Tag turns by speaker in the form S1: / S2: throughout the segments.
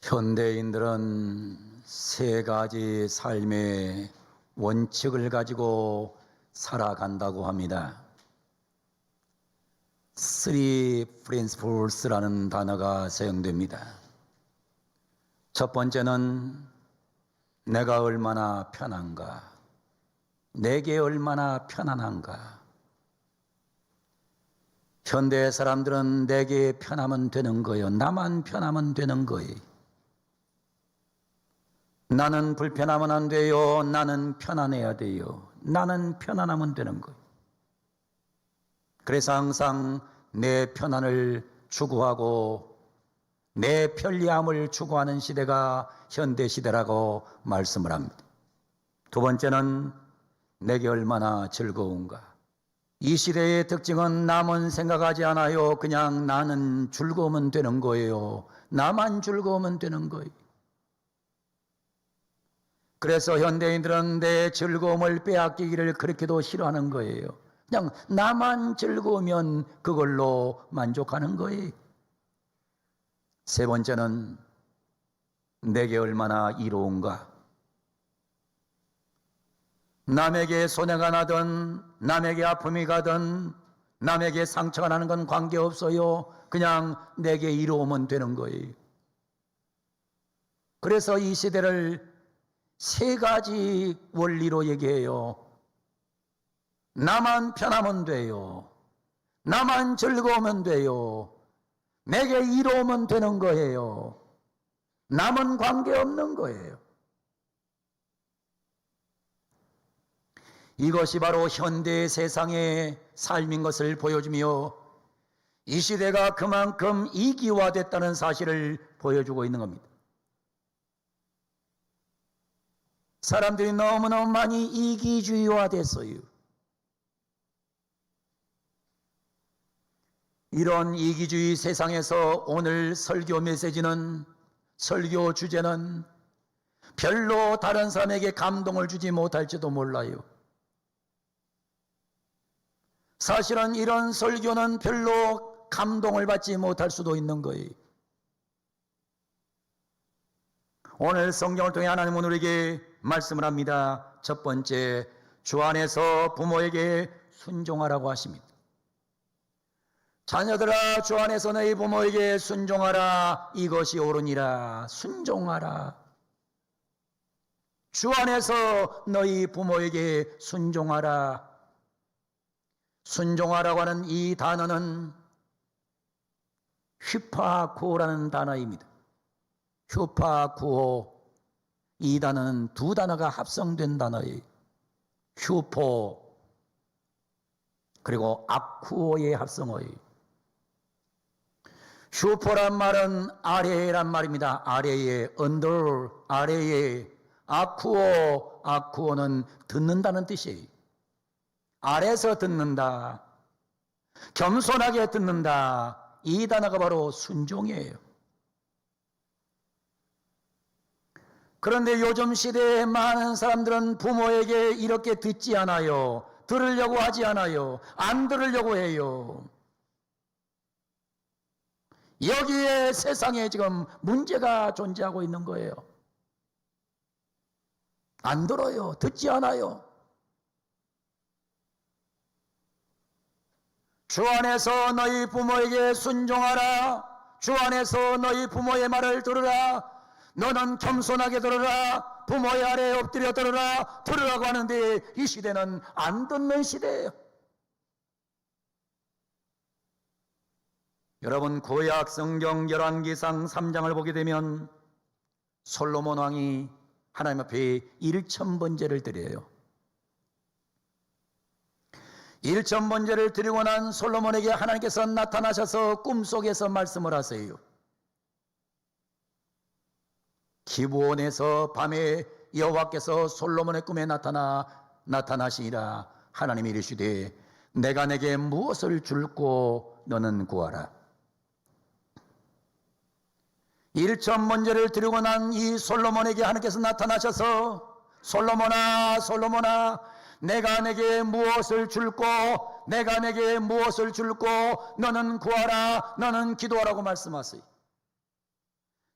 S1: 현대인들은 세 가지 삶의 원칙을 가지고 살아간다고 합니다. Three principles라는 단어가 사용됩니다. 첫 번째는 내가 얼마나 편한가, 내게 얼마나 편안한가. 현대 사람들은 내게 편하면 되는 거예요. 나만 편하면 되는 거예요. 나는 불편하면 안 돼요. 나는 편안해야 돼요. 나는 편안하면 되는 거예요. 그래서 항상 내 편안을 추구하고 내 편리함을 추구하는 시대가 현대 시대라고 말씀을 합니다. 두 번째는 내게 얼마나 즐거운가. 이 시대의 특징은 남은 생각하지 않아요. 그냥 나는 즐거우면 되는 거예요. 나만 즐거우면 되는 거예요. 그래서 현대인들은 내 즐거움을 빼앗기기를 그렇게도 싫어하는 거예요. 그냥 나만 즐거우면 그걸로 만족하는 거예요. 세 번째는 내게 얼마나 이로운가. 남에게 손해가 나든 남에게 아픔이 가든 남에게 상처가 나는 건 관계없어요. 그냥 내게 이로우면 되는 거예요. 그래서 이 시대를 세 가지 원리로 얘기해요. 나만 편하면 돼요. 나만 즐거우면 돼요. 내게 이로우면 되는 거예요. 남은 관계없는 거예요. 이것이 바로 현대 세상의 삶인 것을 보여주며 이 시대가 그만큼 이기화됐다는 사실을 보여주고 있는 겁니다. 사람들이 너무너무 많이 이기주의화됐어요. 이런 이기주의 세상에서 오늘 설교 메시지는, 설교 주제는 별로 다른 사람에게 감동을 주지 못할지도 몰라요. 사실은 이런 설교는 별로 감동을 받지 못할 수도 있는 거예요. 오늘 성경을 통해 하나님은 우리에게 말씀을 합니다. 첫 번째, 주 안에서 부모에게 순종하라고 하십니다. 자녀들아, 주 안에서 너희 부모에게 순종하라. 이것이 옳으니라. 순종하라. 주 안에서 너희 부모에게 순종하라. 순종하라고 하는 이 단어는 휘파구호라는 단어입니다. 휘파구호. 이 단어는 두 단어가 합성된 단어예요. 휴포 그리고 아쿠오의 합성어예요. 휴포란 말은 아래란 말입니다. 아래에, under, 아래에. 아쿠오, 아쿠오는 듣는다는 뜻이에요. 아래서 듣는다. 겸손하게 듣는다. 이 단어가 바로 순종이에요. 그런데 요즘 시대에 많은 사람들은 부모에게 이렇게 듣지 않아요. 들으려고 하지 않아요. 안 들으려고 해요. 여기에 세상에 지금 문제가 존재하고 있는 거예요. 안 들어요. 듣지 않아요. 주 안에서 너희 부모에게 순종하라. 주 안에서 너희 부모의 말을 들으라. 너는 겸손하게 들으라. 부모의 아래에 엎드려 들으라. 들으라고 하는데 이 시대는 안 듣는 시대예요. 여러분, 구약 성경 열왕기상 3장을 보게 되면 솔로몬 왕이 하나님 앞에 1,000번제를 드려요. 1,000번제를 드리고 난 솔로몬에게 하나님께서 나타나셔서 꿈속에서 말씀을 하세요. 기브온에서 밤에 여호와께서 솔로몬의 꿈에 나타나시니라. 하나님이 이르시되 내가 내게 무엇을 줄고 너는 구하라. 1,000번제를 드리고 난 이 솔로몬에게 하나님께서 나타나셔서 솔로몬아, 솔로몬아, 내가 내게 무엇을 줄고 내가 내게 무엇을 줄고 너는 구하라, 너는 기도하라고 말씀하세요.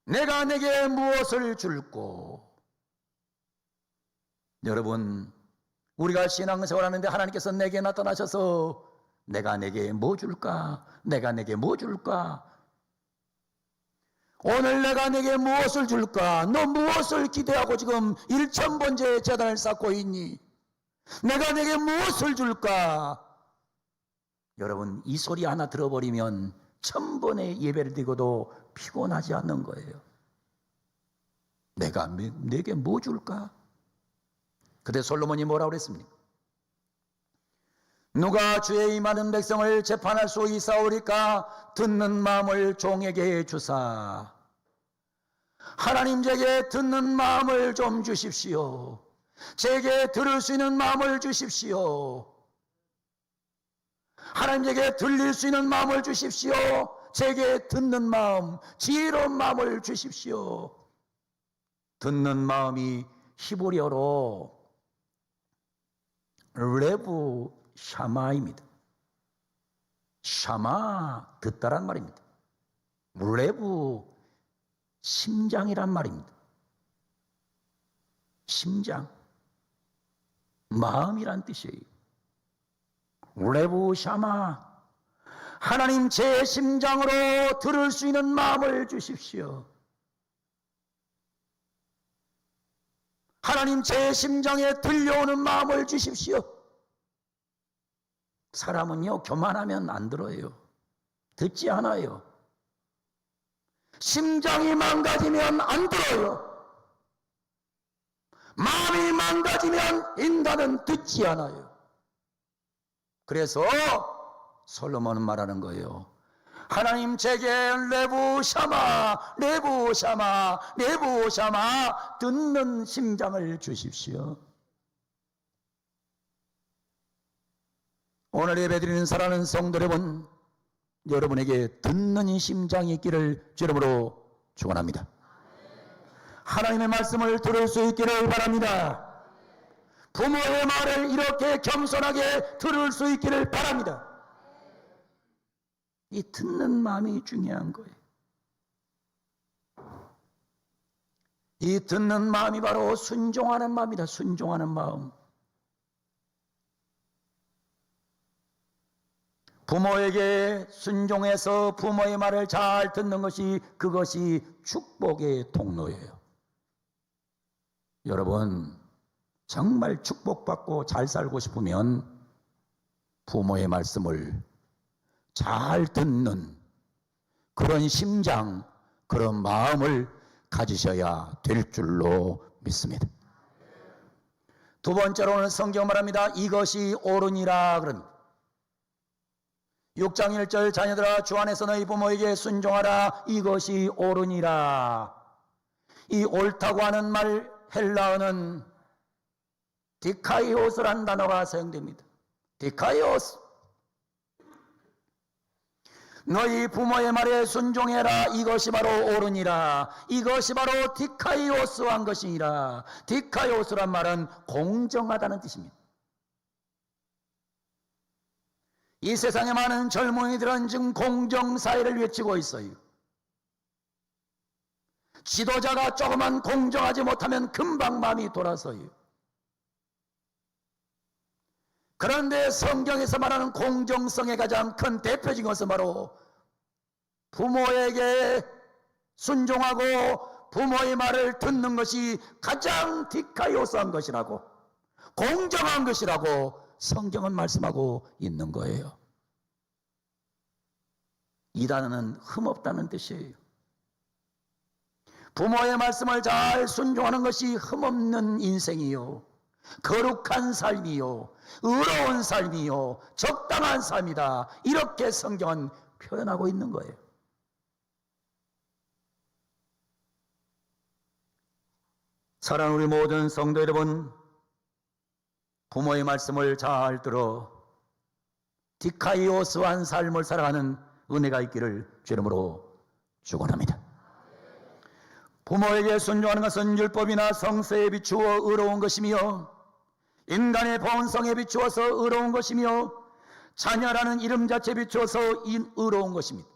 S1: 내가 내게 무엇을 줄꼬? 여러분, 우리가 신앙생활하는데 하나님께서 내게 나타나셔서 내가 내게 뭐 줄까? 내가 내게 뭐 줄까? 오늘 내가 내게 무엇을 줄까? 너 무엇을 기대하고 지금 1000번째 제단을 쌓고 있니? 내가 내게 무엇을 줄까? 여러분, 이 소리 하나 들어버리면 1000번의 예배를 드리고도 피곤하지 않는 거예요. 내가 내게 뭐 줄까? 그때 솔로몬이 뭐라고 그랬습니까? 누가 주의 이 많은 백성을 재판할 수 있사오리까? 듣는 마음을 종에게 주사. 하나님, 제게 듣는 마음을 좀 주십시오. 제게 들을 수 있는 마음을 주십시오. 하나님, 제게 들릴 수 있는 마음을 주십시오. 제게 듣는 마음, 지혜로운 마음을 주십시오. 듣는 마음이 히브리어로 레브 샤마입니다. 샤마, 듣다란 말입니다. 레브, 심장이란 말입니다. 심장, 마음이란 뜻이에요. 레브 샤마, 하나님, 제 심장으로 들을 수 있는 마음을 주십시오. 하나님, 제 심장에 들려오는 마음을 주십시오. 사람은요, 교만하면 안 들어요. 듣지 않아요. 심장이 망가지면 안 들어요. 마음이 망가지면 인간은 듣지 않아요. 그래서 솔로몬은 말하는 거예요. 하나님, 제게 레부 샤마, 레부 샤마, 레부 샤마, 듣는 심장을 주십시오. 오늘 예배드리는 사랑하는 성도 여러분, 여러분에게 듣는 심장이 있기를 주름으로 축원합니다. 하나님의 말씀을 들을 수 있기를 바랍니다. 부모의 말을 이렇게 겸손하게 들을 수 있기를 바랍니다. 이 듣는 마음이 중요한 거예요. 이 듣는 마음이 바로 순종하는 마음이다. 순종하는 마음. 부모에게 순종해서 부모의 말을 잘 듣는 것이, 그것이 축복의 통로예요. 여러분, 정말 축복받고 잘 살고 싶으면 부모의 말씀을 잘 듣는 그런 심장, 그런 마음을 가지셔야 될 줄로 믿습니다. 두 번째로는 성경 말합니다. 이것이 옳으니라 그럽니다. 6장 1절, 자녀들아 주 안에서 너희 부모에게 순종하라. 이것이 옳으니라. 이 옳다고 하는 말, 헬라어는 디카이오스란 단어가 사용됩니다. 디카이오스. 너희 부모의 말에 순종해라. 이것이 바로 옳으니라. 이것이 바로 디카이오스한 것이니라. 디카이오스란 말은 공정하다는 뜻입니다. 이 세상에 많은 젊은이들은 지금 공정사회를 외치고 있어요. 지도자가 조금만 공정하지 못하면 금방 마음이 돌아서요. 그런데 성경에서 말하는 공정성의 가장 큰 대표적인 것은 바로 부모에게 순종하고 부모의 말을 듣는 것이 가장 디카이오스한 것이라고, 공정한 것이라고 성경은 말씀하고 있는 거예요. 이 단어는 흠없다는 뜻이에요. 부모의 말씀을 잘 순종하는 것이 흠없는 인생이요, 거룩한 삶이요, 의로운 삶이요, 적당한 삶이다. 이렇게 성경은 표현하고 있는 거예요. 사랑하는 우리 모든 성도 여러분, 부모의 말씀을 잘 들어 디카이오스한 삶을 살아가는 은혜가 있기를 주 이름으로 축원합니다. 부모에게 순종하는 것은 율법이나 성서에 비추어 의로운 것이며, 인간의 본성에 비추어서 의로운 것이며, 자녀라는 이름 자체에 비추어서 의로운 것입니다.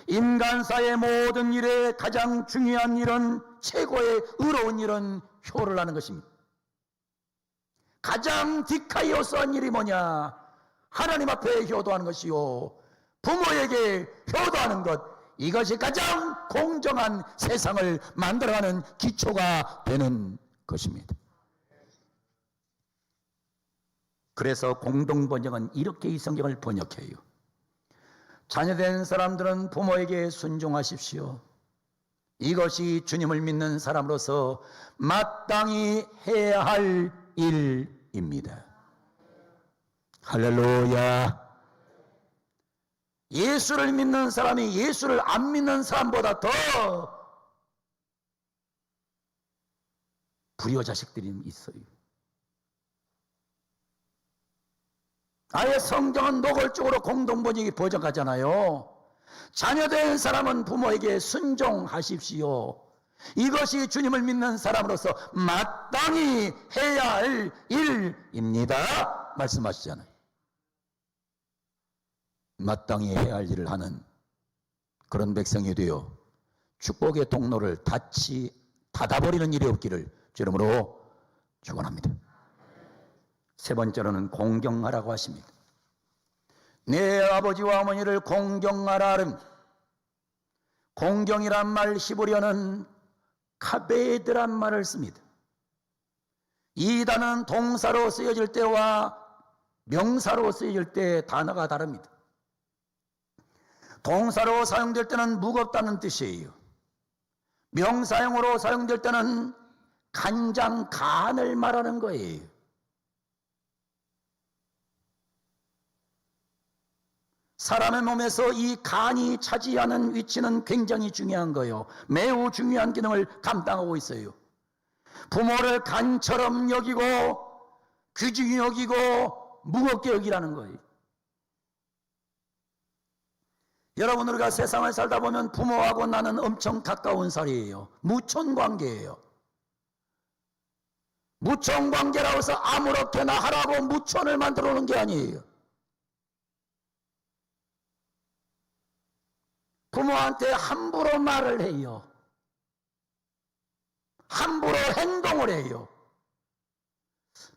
S1: 인간사의 모든 일에 가장 중요한 일은, 최고의 의로운 일은 효를 하는 것입니다. 가장 디카이오스한 일이 뭐냐? 하나님 앞에 효도하는 것이요, 부모에게 효도하는 것, 이것이 가장 공정한 세상을 만들어가는 기초가 되는 것입니다. 그래서 공동번역은 이렇게 이 성경을 번역해요. 자녀된 사람들은 부모에게 순종하십시오. 이것이 주님을 믿는 사람으로서 마땅히 해야 할 일입니다. 할렐루야. 예수를 믿는 사람이 예수를 안 믿는 사람보다 더 불효자식들이 있어요. 아예 성경은 노골적으로 공동번역이 번역하잖아요. 자녀된 사람은 부모에게 순종하십시오. 이것이 주님을 믿는 사람으로서 마땅히 해야 할 일입니다 말씀하시잖아요. 마땅히 해야 할 일을 하는 그런 백성이 되어 축복의 통로를 닫아버리는 일이 없기를 주 이름으로 축원합니다. 세 번째로는 공경하라고 하십니다. 내 아버지와 어머니를 공경하라. 공경이란 말 히브리어는 카베드란 말을 씁니다. 이 단어는 동사로 쓰여질 때와 명사로 쓰여질 때 단어가 다릅니다. 동사로 사용될 때는 무겁다는 뜻이에요. 명사형으로 사용될 때는 간장, 간을 말하는 거예요. 사람의 몸에서 이 간이 차지하는 위치는 굉장히 중요한 거예요. 매우 중요한 기능을 감당하고 있어요. 부모를 간처럼 여기고 귀중히 여기고 무겁게 여기라는 거예요. 여러분, 우리가 세상을 살다 보면 부모하고 나는 엄청 가까운 사이예요. 무촌관계예요. 무촌관계라고 해서 아무렇게나 하라고 무촌을 만들어 놓은 게 아니에요. 부모한테 함부로 말을 해요. 함부로 행동을 해요.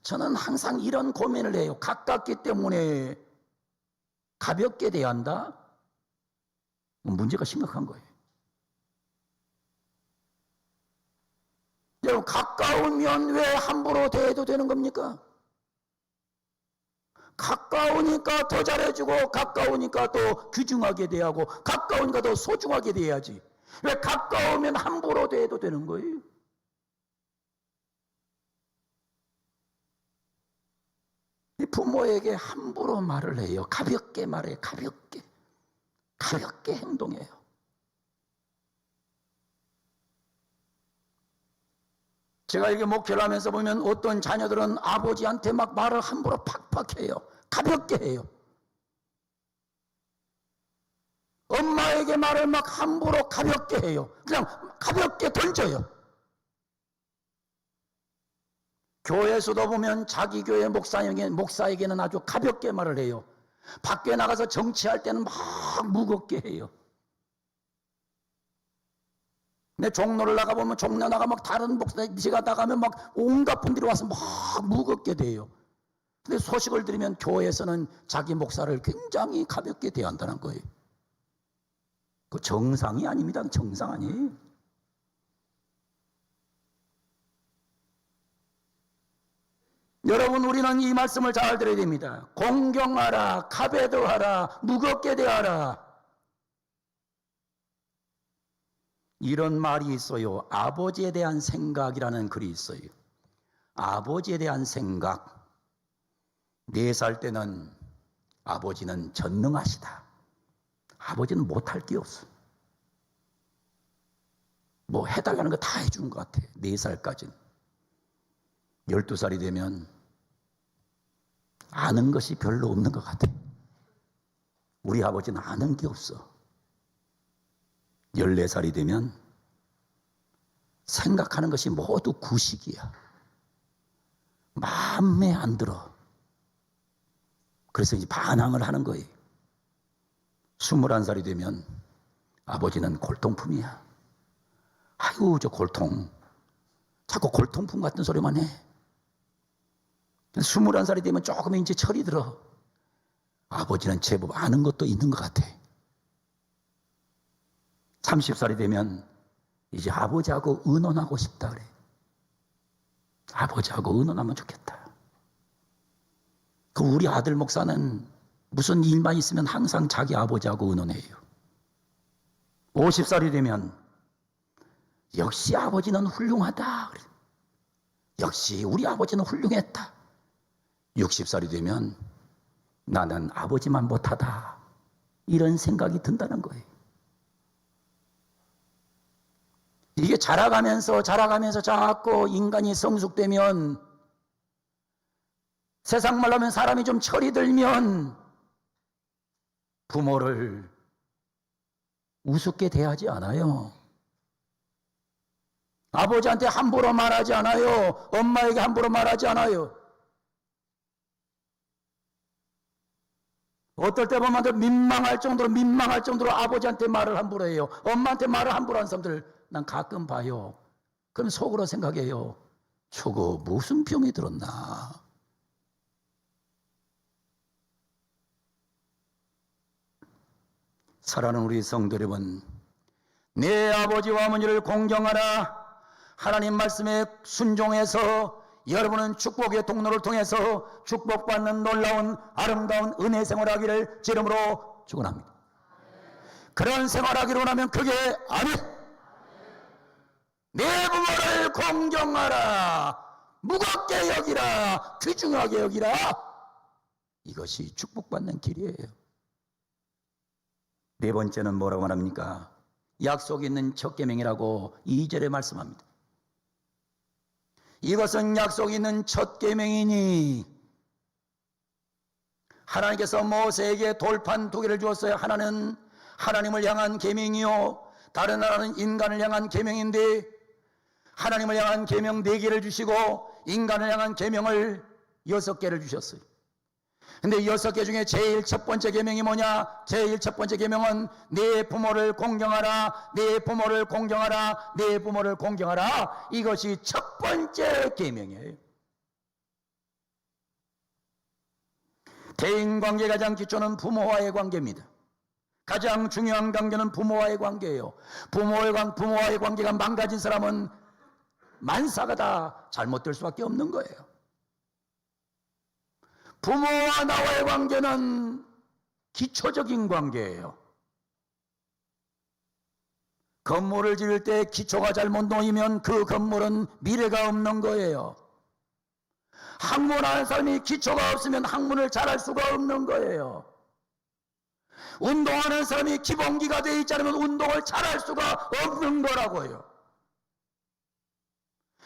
S1: 저는 항상 이런 고민을 해요. 가깝기 때문에 가볍게 대한다? 문제가 심각한 거예요. 여러분, 가까우면 왜 함부로 대해도 되는 겁니까? 가까우니까 더 잘해주고, 가까우니까 더 귀중하게 대하고, 가까우니까 더 소중하게 대해야지. 왜 가까우면 함부로 대해도 되는 거예요? 부모에게 함부로 말을 해요. 가볍게 말해요. 가볍게 행동해요. 제가 이게 목회를 하면서 보면 어떤 자녀들은 아버지한테 막 말을 함부로 팍팍 해요. 가볍게 해요. 엄마에게 말을 막 함부로 가볍게 해요. 그냥 가볍게 던져요. 교회에서도 보면 자기 교회 목사에게는 아주 가볍게 말을 해요. 밖에 나가서 정치할 때는 막 무겁게 해요. 내 종로를 나가보면 종로 나가 막 다른 목사가 나가면 막 온갖 분들이 와서 막 무겁게 돼요. 근데 소식을 들으면 교회에서는 자기 목사를 굉장히 가볍게 대한다는 거예요. 그 정상이 아닙니다. 정상 아니에요. 여러분, 우리는 이 말씀을 잘 들어야 됩니다. 공경하라, 카베드하라, 무겁게 대하라. 이런 말이 있어요. 아버지에 대한 생각이라는 글이 있어요. 아버지에 대한 생각. 4살 때는 아버지는 전능하시다. 아버지는 못할 게 없어. 뭐 해달라는 거 다 해주는 것 같아. 4살까지는. 12살이 되면 아는 것이 별로 없는 것 같아. 우리 아버지는 아는 게 없어. 14살이 되면 생각하는 것이 모두 구식이야. 마음에 안 들어. 그래서 이제 반항을 하는 거예요. 21살이 되면 아버지는 골동품이야. 아이고 저 골통. 자꾸 골통품 같은 소리만 해. 21살이 되면 조금 이제 철이 들어. 아버지는 제법 아는 것도 있는 것 같아. 30살이 되면 이제 아버지하고 의논하고 싶다 그래. 아버지하고 의논하면 좋겠다. 그 우리 아들 목사는 무슨 일만 있으면 항상 자기 아버지하고 의논해요. 50살이 되면 역시 아버지는 훌륭하다 그래. 역시 우리 아버지는 훌륭했다. 60살이 되면 나는 아버지만 못하다. 이런 생각이 든다는 거예요. 이게 자라가면서 자꾸 인간이 성숙되면, 세상 말로 하면 사람이 좀 철이 들면 부모를 우습게 대하지 않아요. 아버지한테 함부로 말하지 않아요. 엄마에게 함부로 말하지 않아요. 어떨 때 보면 민망할 정도로 아버지한테 말을 함부로 해요. 엄마한테 말을 함부로 하는 사람들 난 가끔 봐요. 그럼 속으로 생각해요. 저거 무슨 병이 들었나. 사랑하는 우리 성도 여러분, 내 아버지와 어머니를 공경하라. 하나님 말씀에 순종해서 여러분은 축복의 통로를 통해서 축복받는 놀라운 아름다운 은혜 생활하기를 주 이름으로 축원합니다. 그런 생활하기를 원하면 그게 아멘. 내 부모를 공경하라. 무겁게 여기라. 귀중하게 여기라. 이것이 축복받는 길이에요. 네 번째는 뭐라고 말합니까? 약속이 있는 첫 계명이라고 2절에 말씀합니다. 이것은 약속이 있는 첫 계명이니, 하나님께서 모세에게 돌판 2개를 주었어요. 하나는 하나님을 향한 계명이요, 다른 하나는 인간을 향한 계명인데, 하나님을 향한 계명 4개를 주시고 인간을 향한 계명을 6개를 주셨어요. 근데 6개 중에 제일 첫 번째 계명이 뭐냐? 제일 첫 번째 계명은 내 부모를 공경하라. 내 부모를 공경하라. 내 부모를 공경하라. 이것이 첫 번째 계명이에요. 대인관계 가장 기초는 부모와의 관계입니다. 가장 중요한 관계는 부모와의 관계예요. 부모와의 관계가 망가진 사람은 만사가 다 잘못될 수밖에 없는 거예요. 부모와 나와의 관계는 기초적인 관계예요. 건물을 지을 때 기초가 잘못 놓이면 그 건물은 미래가 없는 거예요. 학문하는 사람이 기초가 없으면 학문을 잘할 수가 없는 거예요. 운동하는 사람이 기본기가 되어 있지 않으면 운동을 잘할 수가 없는 거라고요.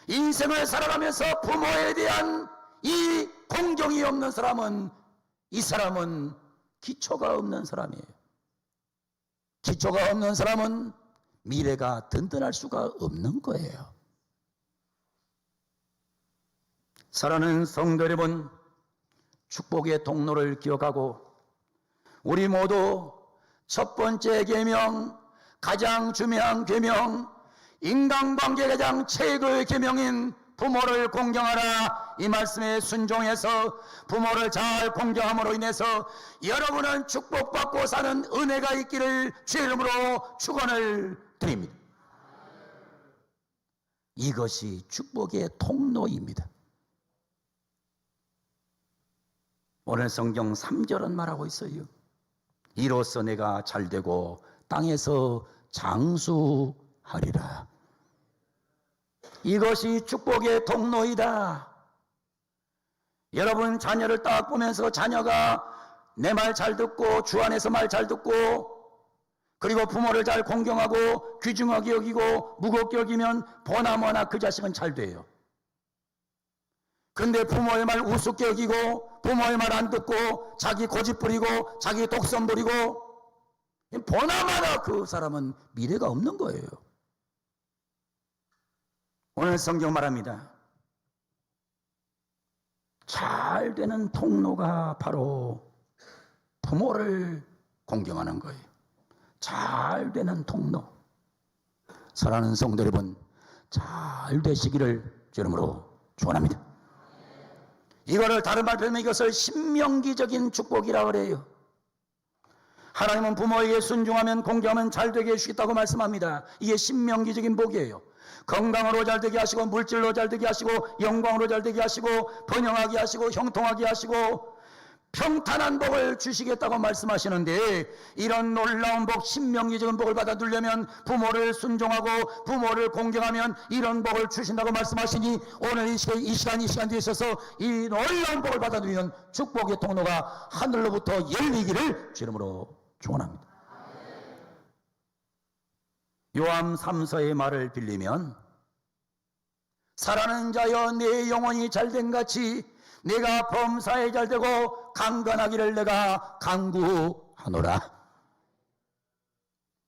S1: 인생을 살아가면서 부모에 대한 이 공경이 없는 사람은, 이 사람은 기초가 없는 사람이에요. 기초가 없는 사람은 미래가 든든할 수가 없는 거예요. 사랑하는 성도 여러분, 축복의 통로를 기억하고 우리 모두 첫 번째 계명, 가장 중요한 계명, 인간관계 가장 최고의 계명인 부모를 공경하라. 이 말씀에 순종해서 부모를 잘 공경함으로 인해서 여러분은 축복받고 사는 은혜가 있기를 주의 이름으로 축원을 드립니다. 이것이 축복의 통로입니다. 오늘 성경 3절은 말하고 있어요. 이로써 내가 잘되고 땅에서 장수하리라. 이것이 축복의 통로이다. 여러분 자녀를 딱 보면서 자녀가 내 말 잘 듣고 주 안에서 말 잘 듣고 그리고 부모를 잘 공경하고 귀중하게 여기고 무겁게 여기면 보나마나 그 자식은 잘 돼요. 근데 부모의 말 우습게 여기고 부모의 말 안 듣고 자기 고집 부리고 자기 독선 부리고 보나마나 그 사람은 미래가 없는 거예요. 오늘 성경 말합니다. 잘 되는 통로가 바로 부모를 공경하는 거예요. 잘 되는 통로. 사랑하는 성도 여러분, 잘 되시기를 주름으로 축원합니다. 이거를 다른 말표면 이것을 신명기적인 축복이라고 그래요. 하나님은 부모에게 순종하면 공경하면 잘 되게 해주겠다고 말씀합니다. 이게 신명기적인 복이에요. 건강으로 잘 되게 하시고 물질로 잘 되게 하시고 영광으로 잘 되게 하시고 번영하게 하시고 형통하게 하시고 평탄한 복을 주시겠다고 말씀하시는데, 이런 놀라운 복, 신명기적인 복을 받아 누리려면 부모를 순종하고 부모를 공경하면 이런 복을 주신다고 말씀하시니, 오늘 이 시간 뒤에 있어서 이 놀라운 복을 받아 누리는 축복의 통로가 하늘로부터 열리기를 주님으로 축원합니다. 요한 3서의 말을 빌리면, 살아는 자여 내 영혼이 잘된 같이 내가 범사에 잘되고 강건하기를 내가 간구하노라.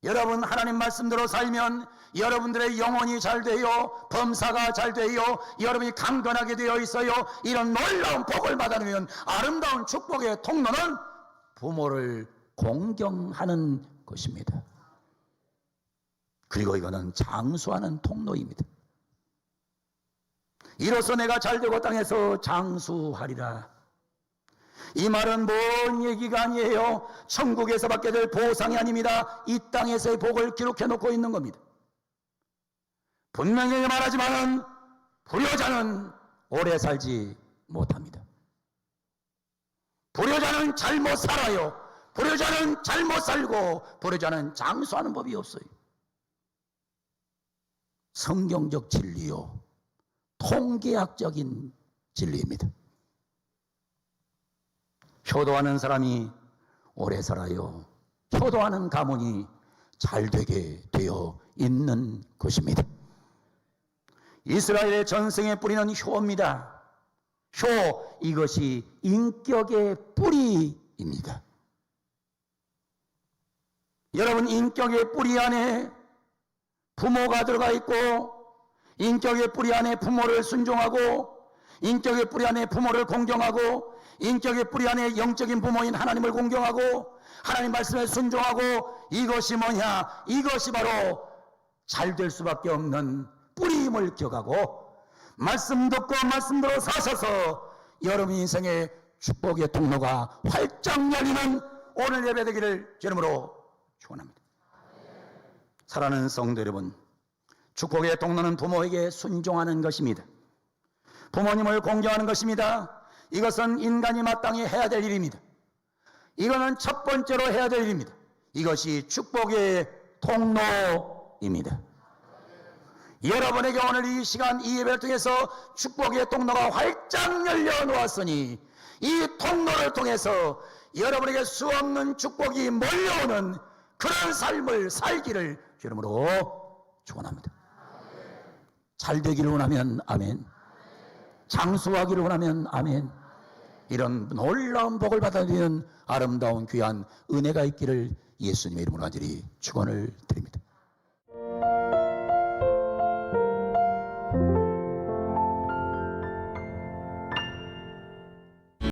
S1: 여러분, 하나님 말씀대로 살면 여러분들의 영혼이 잘 되어 범사가 잘 되어 여러분이 강건하게 되어 있어요. 이런 놀라운 복을 받아내면 아름다운 축복의 통로는 부모를 공경하는 것입니다. 그리고 이거는 장수하는 통로입니다. 이로써 내가 잘되고 땅에서 장수하리라. 이 말은 뭔 얘기가 아니에요. 천국에서 받게 될 보상이 아닙니다. 이 땅에서의 복을 기록해 놓고 있는 겁니다. 분명히 말하지만 불효자는 오래 살지 못합니다. 불효자는 잘못 살아요. 불효자는 잘못 살고 불효자는 장수하는 법이 없어요. 성경적 진리요, 통계학적인 진리입니다. 효도하는 사람이 오래 살아요. 효도하는 가문이 잘 되게 되어 있는 것입니다. 이스라엘의 전승의 뿌리는 효입니다. 효, 이것이 인격의 뿌리입니다. 여러분, 인격의 뿌리 안에 부모가 들어가 있고, 인격의 뿌리 안에 부모를 순종하고, 인격의 뿌리 안에 부모를 공경하고, 인격의 뿌리 안에 영적인 부모인 하나님을 공경하고, 하나님 말씀에 순종하고, 이것이 뭐냐? 이것이 바로 잘 될 수밖에 없는 뿌리임을 기억하고, 말씀 듣고 말씀대로 사셔서 여러분 인생의 축복의 통로가 활짝 열리는 오늘 예배 되기를 주님으로 축원합니다. 사랑하는 성도 여러분, 축복의 통로는 부모에게 순종하는 것입니다. 부모님을 공경하는 것입니다. 이것은 인간이 마땅히 해야 될 일입니다. 이거는 첫 번째로 해야 될 일입니다. 이것이 축복의 통로입니다. 여러분에게 오늘 이 시간 이 예배를 통해서 축복의 통로가 활짝 열려 놓았으니, 이 통로를 통해서 여러분에게 수없는 축복이 몰려오는 그런 삶을 살기를 주님으로 축원합니다. 잘 되기를 원하면 아멘, 장수하기를 원하면 아멘. 이런 놀라운 복을 받아들이는 아름다운 귀한 은혜가 있기를 예수님의 이름으로 간절히 축원을 드립니다.